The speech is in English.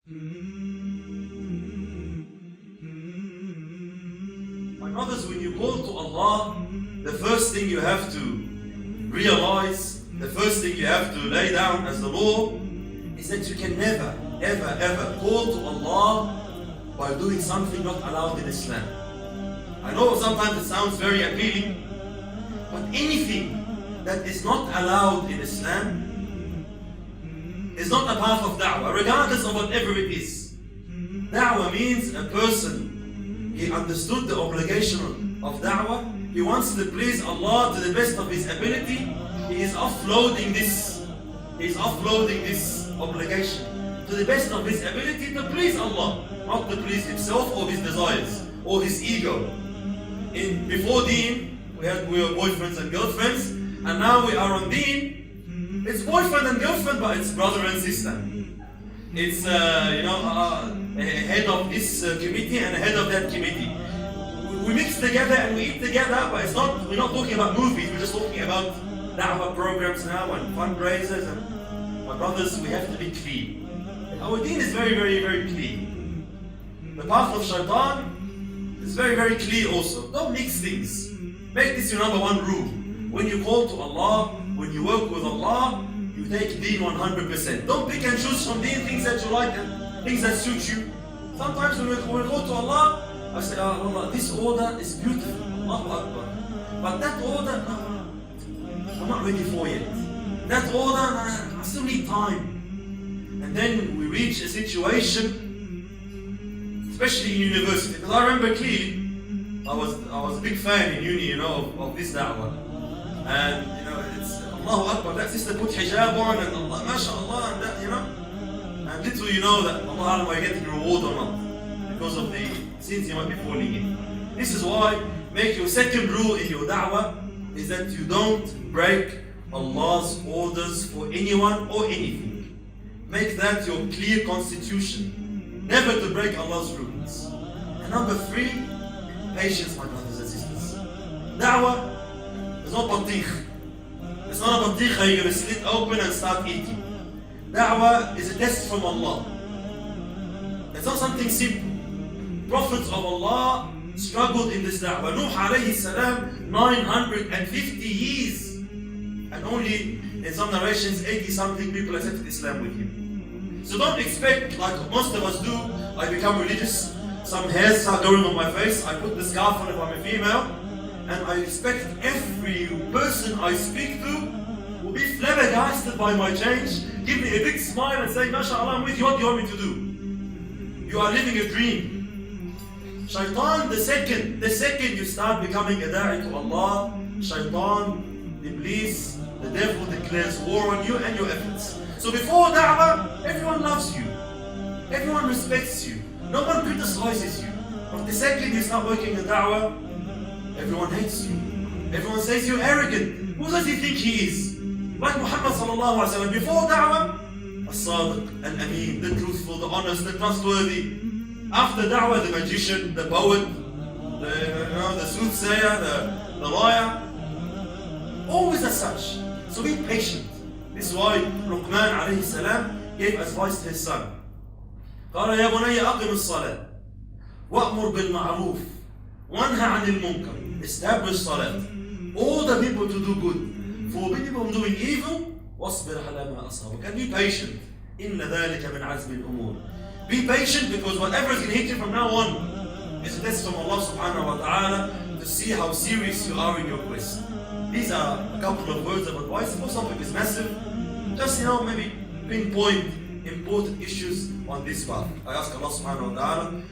My brothers, when you call to Allah, the first thing you have to realize, the first thing you have to lay down as the law, is that you can never, ever, ever call to Allah by doing something not allowed in Islam. I know sometimes it sounds very appealing, but anything that is not allowed in Islam is not a path of da'wah, regardless of whatever it is. Da'wah means a person, he understood the obligation of da'wah, he wants to please Allah to the best of his ability, he is offloading this obligation to the best of his ability to please Allah, not to please himself or his desires or his ego. Before Deen, we were boyfriends and girlfriends, and now we are on Deen. It's boyfriend and girlfriend, but it's brother and sister. It's a head of this committee and a head of that committee. We mix together and we eat together, but we're not talking about movies. We're just talking about da'wah programs now and fundraisers. And my brothers, we have to be clean. Our Deen is very, very, very clean. The path of shaitan is very, very clear also. Don't mix things. Make this your number one rule. When you call to Allah, when you work with Allah, you take Deen 100%. Don't pick and choose from Deen things that you like and things that suit you. Sometimes when we go to Allah, I say, oh Allah, this order is beautiful, Allahu Akbar. But that order, I'm not ready for yet. That order, I still need time. And then we reach a situation, especially in university, because I remember clearly, I was a big fan in uni, of this da'wah. And it's Allahu Akbar, that sister put hijab on and Allah, mashallah, and that, and little you know that Allah are getting reward or not because of the sins you might be falling in. This is why make your second rule in your da'wah is that you don't break Allah's orders for anyone or anything. Make that your clear constitution, never to break Allah's rules. And number 3, patience, my brothers and sisters. Da'wah is not batikh. It's not a batikh you're going to slit open and start eating. Da'wah is a test from Allah. It's not something simple. Prophets of Allah struggled in this da'wah. Nuh alayhi salam, 950 years. And only, in some narrations, 80 something people accepted Islam with him. So don't expect, like most of us do, I become religious, some hairs start growing on my face, I put the scarf on if I'm a female, and I expect every person I speak to will be flabbergasted by my change, give me a big smile and say, MashaAllah, I'm with you, what do you want me to do? You are living a dream. Shaitan, the second you start becoming a da'i to Allah, Shaitan, Iblis, the devil declares war on you and your efforts. So before da'wah, everyone loves you. Everyone respects you. No one criticizes you. But the second you start working in da'wah, everyone hates you. Everyone says you're arrogant. Who does he think he is? Like Muhammad sallallahu alaihi wasallam, before da'wah, as-sadiq, al-ameen, the truthful, the honest, the trustworthy. After da'wah, the magician, the poet, the soothsayer, the liar. Always as such. So be patient. This is why Luqman alayhi salam gave advice to his son. قال يا بني أقم الصلاة وأمر بالمعروف وانهى عن المنكر. Establish salat. Order people to do good. Forbid people from doing evil. واصبر على ما أصابك. And be patient. إن ذلك من عزم الأمور. Be patient because whatever is going to hit you from now on is a test from Allah subhanahu wa ta'ala to see how serious you are in your quest. These are a couple of words of advice. If something is massive, just maybe pinpoint important issues on this path. I ask Allah subhanahu wa ta'ala